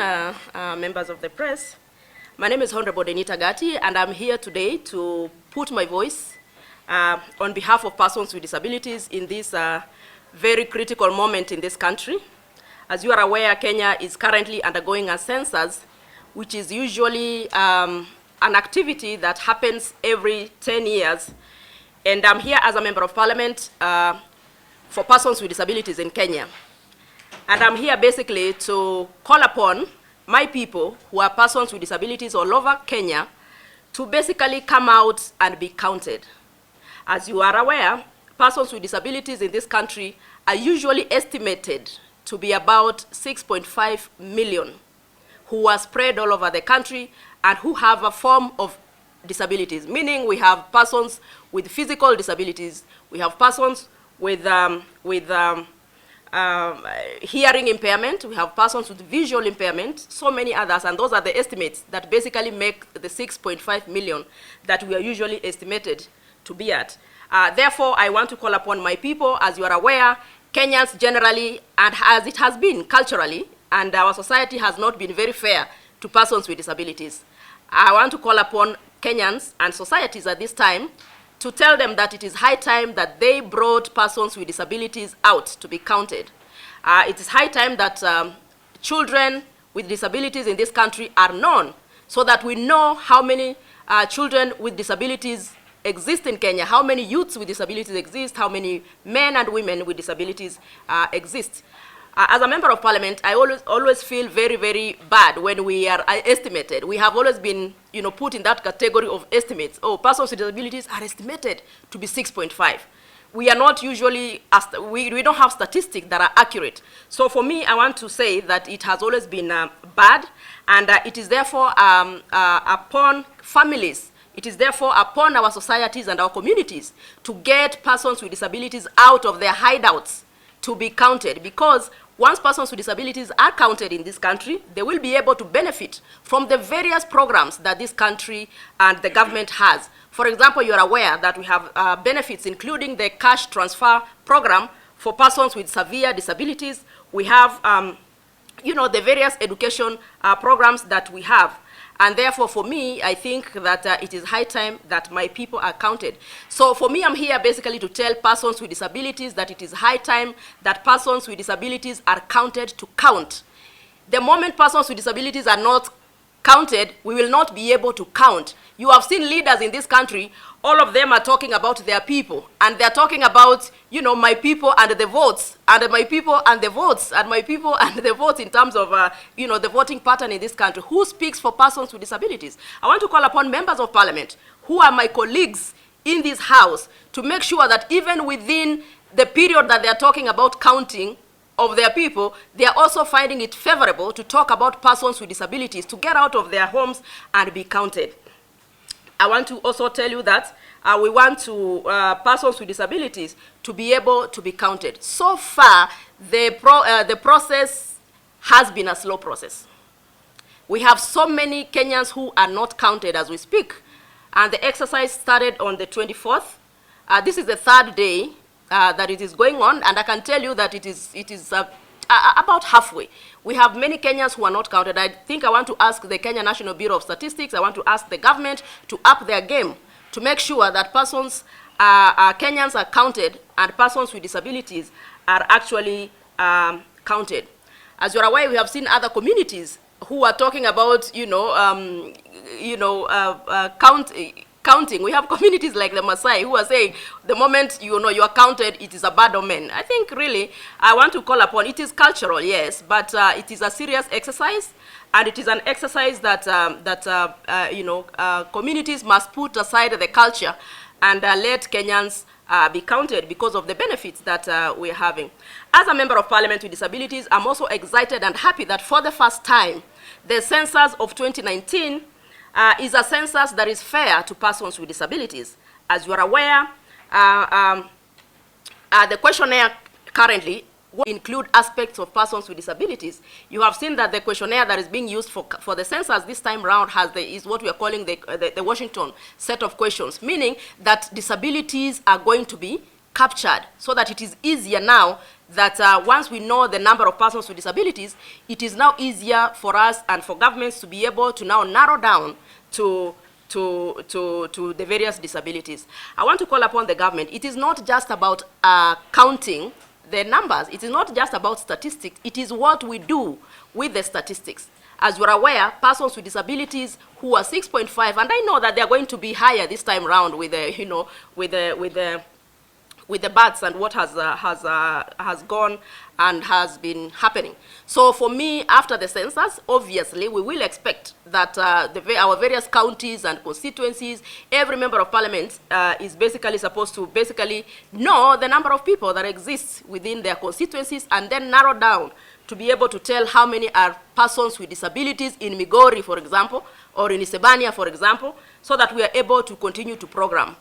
members of the press. My name is Honorable Denita Gatti, and I'm here today to put my voice on behalf of persons with disabilities in this very critical moment in this country. As you are aware, Kenya is currently undergoing a census, which is usually an activity that happens every 10 years. And I'm here as a member of parliament for persons with disabilities in Kenya. And I'm here basically to call upon my people who are persons with disabilities all over Kenya to basically come out and be counted. As you are aware, persons with disabilities in this country are usually estimated to be about 6.5 million, who are spread all over the country and who have a form of disabilities, meaning we have persons with physical disabilities, we have persons with hearing impairment, we have persons with visual impairment, so many others, and those are the estimates that basically make the 6.5 million that we are usually estimated to be at. Therefore, I want to call upon my people. As you are aware, Kenyans generally, and as it has been culturally, and our society has not been very fair to persons with disabilities. I want to call upon Kenyans and societies at this time to tell them that it is high time that they brought persons with disabilities out to be counted. It is high time that children with disabilities in this country are known, so that we know how many children with disabilities exist in Kenya, how many youths with disabilities exist, how many men and women with disabilities exist. As a member of parliament, I always feel very, very bad when we are estimated. We have always been, put in that category of estimates. Oh, persons with disabilities are estimated to be 6.5. We are not usually, we don't have statistics that are accurate. So for me, I want to say that it has always been bad, and it is therefore upon families, it is therefore upon our societies and our communities to get persons with disabilities out of their hideouts to be counted, because once persons with disabilities are counted in this country, they will be able to benefit from the various programs that this country and the government has. For example, you're aware that we have benefits including the cash transfer program for persons with severe disabilities. We have, the various education programs that we have. And therefore, for me, I think that it is high time that my people are counted. So for me, I'm here basically to tell persons with disabilities that it is high time that persons with disabilities are counted to count. The moment persons with disabilities are not counted, we will not be able to count. You have seen leaders in this country, all of them are talking about their people, and they're talking about, my people and the votes, and my people and the votes, and my people and the votes in terms of, the voting pattern in this country. Who speaks for persons with disabilities? I want to call upon members of parliament, who are my colleagues in this house, to make sure that even within the period that they're talking about counting of their people, they are also finding it favorable to talk about persons with disabilities to get out of their homes and be counted. I want to also tell you that we want to persons with disabilities to be able to be counted. So far, the process has been a slow process. We have so many Kenyans who are not counted as we speak, and the exercise started on the 24th. This is the third day that it is going on, and I can tell you that it is about halfway. We have many Kenyans who are not counted. I think I want to ask the Kenya National Bureau of Statistics, I want to ask the government to up their game to make sure that persons, Kenyans are counted and persons with disabilities are actually counted. As you're aware, we have seen other communities who are talking about, counting. We have communities like the Maasai who are saying the moment you are counted, it is a bad omen. I think really I want to call upon, it is cultural, yes, but it is a serious exercise, and it is an exercise that communities must put aside the culture and let Kenyans be counted because of the benefits that we're having. As a member of parliament with disabilities, I'm also excited and happy that for the first time, the census of 2019 is a census that is fair to persons with disabilities. As you are aware, the questionnaire currently will include aspects of persons with disabilities. You have seen that the questionnaire that is being used for the census this time around is what we are calling the Washington set of questions, meaning that disabilities are going to be captured so that it is easier now that once we know the number of persons with disabilities, it is now easier for us and for governments to be able to now narrow down to the various disabilities. I want to call upon the government. It is not just about counting the numbers. It is not just about statistics. It is what we do with the statistics. As you're aware, persons with disabilities who are 6.5, and I know that they're going to be higher this time round with the, with the births and what has gone and has been happening. So for me, after the census, obviously, we will expect that our various counties and constituencies, every member of parliament is basically supposed to know the number of people that exist within their constituencies and then narrow down to be able to tell how many are persons with disabilities in Migori, for example, or in Isebania, for example, so that we are able to continue to program.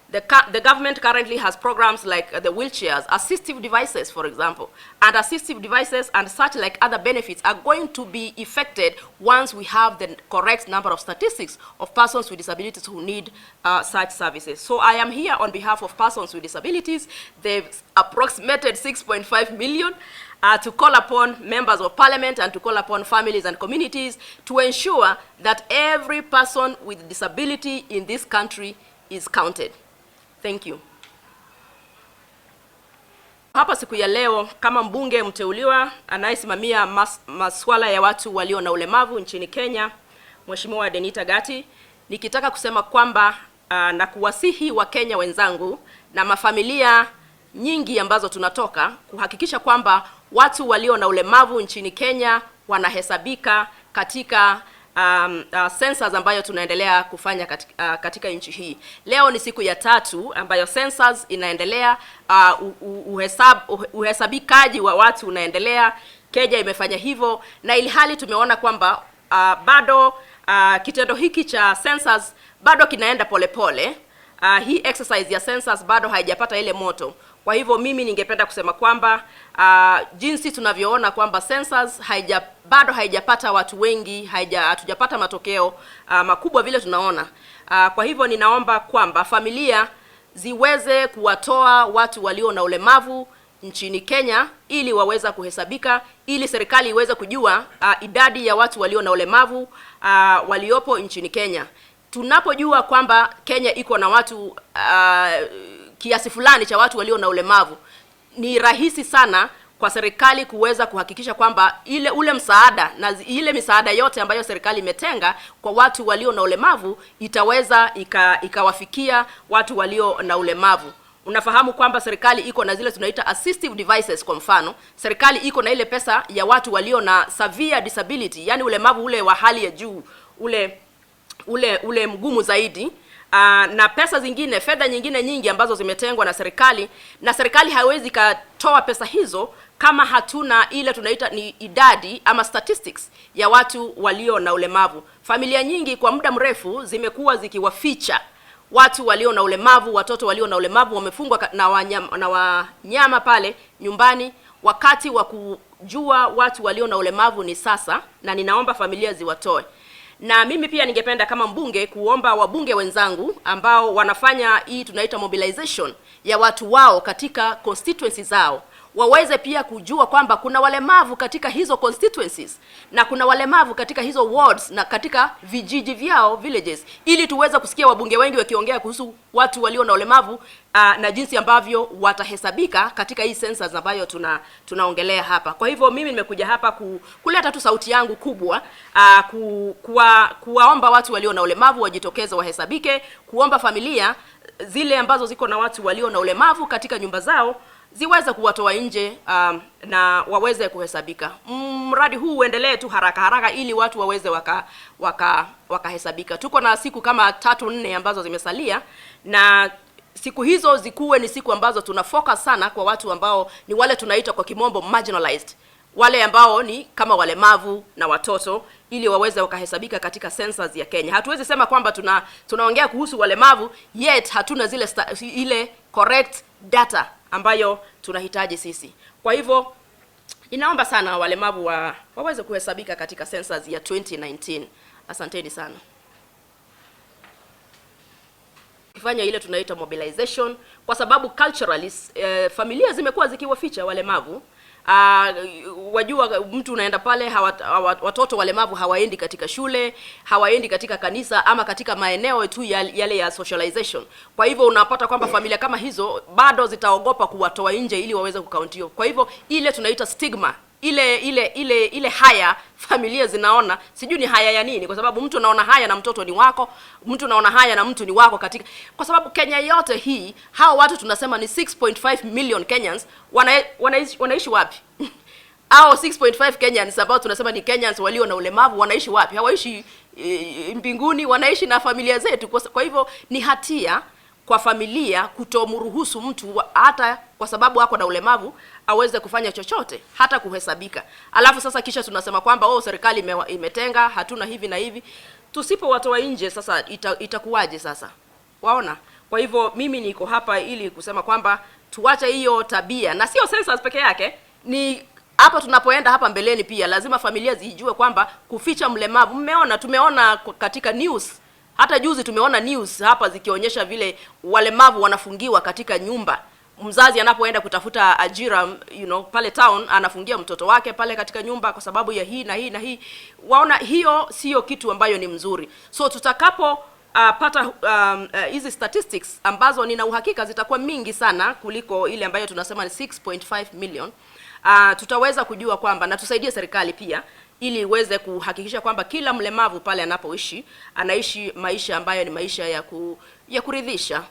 The government currently has programs like the wheelchairs, assistive devices, for example, and assistive devices and such like other benefits are going to be effected once we have the correct number of statistics of persons with disabilities who need such services. So I am here on behalf of persons with disabilities. They've approximated 6.5 million to call upon members of parliament and to call upon families and communities to ensure that every person with disability in this country is counted. Thank you. Hapa siku ya leo kama mbunge mteuliwa anayesimamia masuala ya watu walio na ulemavu nchini Kenya, Mheshimiwa Denita Gati, nikitaka kusema kwamba na kuwasihi wa Kenya wenzangu na mafamilia nyingi ambazo tunatoka kuhakikisha kwamba watu walio na ulemavu nchini Kenya wanahesabika katika census ambayo tunaendelea kufanya katika nchi hii. Leo ni siku ya 3 ambayo census inaendelea, uhesabikaji wa watu unaendelea. Kenya imefanya hivyo, na ilhali tumeona kwamba bado kitendo hiki cha census bado kinaenda polepole. Hii exercise ya census bado haijapata ile moto. Kwa hivyo mimi ningependa kusema kwamba jinsi tunavyoona kwamba census bado haijapata watu wengi, hatujapata matokeo makubwa vile tunaona. Kwa hivyo ninaomba kwamba familia ziweze kuwatoa watu walio na ulemavu nchini Kenya ili waweza kuhesabika, ili serikali iweze kujua idadi ya watu walio na ulemavu waliopo nchini Kenya. Tunapojua kwamba Kenya iko na watu kiasi fulani cha watu walio na ulemavu, ni rahisi sana kwa serikali kuweza kuhakikisha kwamba ule msaada na ile misaada yote ambayo serikali imetenga kwa watu walio na ulemavu itaweza ikawafikia watu walio na ulemavu. Unafahamu kwamba serikali iko na zile tunaita assistive devices. Kwa mfano, serikali iko na ile pesa ya watu walio na severe disability, yani ulemavu ule wa hali ya juu, ule mgumu zaidi. Na pesa zingine, fedha nyingine nyingi ambazo zimetengwa na serikali haiwezi katoa pesa hizo kama hatuna ile tunaita ni idadi ama statistics ya watu walio na ulemavu. Familia nyingi kwa muda mrefu zimekuwa zikiwaficha watu walio na ulemavu, watoto walio na ulemavu wamefungwa na wanyama pale nyumbani. Wakati wa kujua watu walio na ulemavu ni sasa, na ninaomba familia ziwatoe. Na mimi pia ningependa kama mbunge kuomba wabunge wenzangu ambao wanafanya hii tunaita mobilization ya watu wao katika constituencies zao, waweze pia kujua kwamba kuna walemavu katika hizo constituencies na kuna walemavu katika hizo wards na katika vijiji vyao, villages, ili tuweze kusikia wabunge wengi wakiongea kuhusu watu walio na ulemavu na jinsi ambavyo watahesabika katika hii census ambayo tunaongelea hapa. Kwa hivyo mimi nimekuja hapa kuleta tu sauti yangu kubwa, kuwaomba watu walio na ulemavu wajitokeze wahesabike, kuomba familia zile ambazo ziko na watu walio na ulemavu katika nyumba zao ziweze kuwatoa nje na waweze kuhesabika. Mradi huu uendelee tu haraka ili watu waweze wakahesabika. Tuko na siku kama 3-4 ambazo zimesalia, na siku hizo zikuwe ni siku ambazo tuna focus sana kwa watu ambao ni wale tunaita kwa kimombo marginalized, wale ambao ni kama walemavu na watoto, ili waweze wakahesabika katika census ya Kenya. Hatuwezi sema kwamba tunaongea kuhusu walemavu yet hatuna ile correct data ambayo tunahitaji sisi. Kwa hivyo ninaomba sana walemavu waweze kuhesabika katika census ya 2019. Asanteni sana. Kufanya ile tunaita mobilization kwa sababu culturally familia zimekuwa zikiwaficha walemavu Wajua mtu unaenda pale, watoto walemavu hawaendi katika shule, hawaendi katika kanisa ama katika maeneo tu yale ya socialization. Kwa hivyo unapata kwamba familia kama hizo bado zitaogopa kuwatoa nje ili waweze kukauntiwa. Kwa hivyo ile tunaita stigma, ile haya familia zinaona, sijui ni haya ya nini, kwa sababu mtu anaona haya na mtoto ni wako, mtu anaona haya na mtu ni wako katika, kwa sababu Kenya yote hii hao watu tunasema ni 6.5 million Kenyans wanaishi wapi? Hao 6.5 Kenyans ambao tunasema ni Kenyans walio na ulemavu wanaishi wapi? Hawaishi mbinguni, wanaishi na familia zetu. Kwa hivyo ni hatia kwa familia kutomruhusu mtu hata kwa sababu ako na ulemavu aweze kufanya chochote, hata kuhesabika. Alafu sasa kisha tunasema kwamba serikali imetenga, hatuna hivi na hivi. Tusipowatoa nje sasa itakuwaje sasa? Waona? Kwa hivyo mimi niko hapa ili kusema kwamba tuache hiyo tabia, na sio census peke yake, ni hapa tunapoenda hapa mbeleni pia lazima familia zijue kwamba kuficha mlemavu. Tumeona katika news, hata juzi tumeona news hapa zikionyesha vile walemavu wanafungiwa katika nyumba. Mzazi anapoenda kutafuta ajira, pale town, anafungia mtoto wake pale katika nyumba kwa sababu ya hii na hii na hii. Waona, hiyo sio kitu ambayo ni mzuri. So tutakapo pata hizi statistics ambazo nina uhakika zitakuwa mingi sana kuliko ile ambayo tunasema ni 6.5 million, tutaweza kujua kwamba, na tusaidie serikali pia ili iweze kuhakikisha kwamba kila mlemavu pale anapoishi anaishi maisha ambayo ni maisha ya kuridhisha.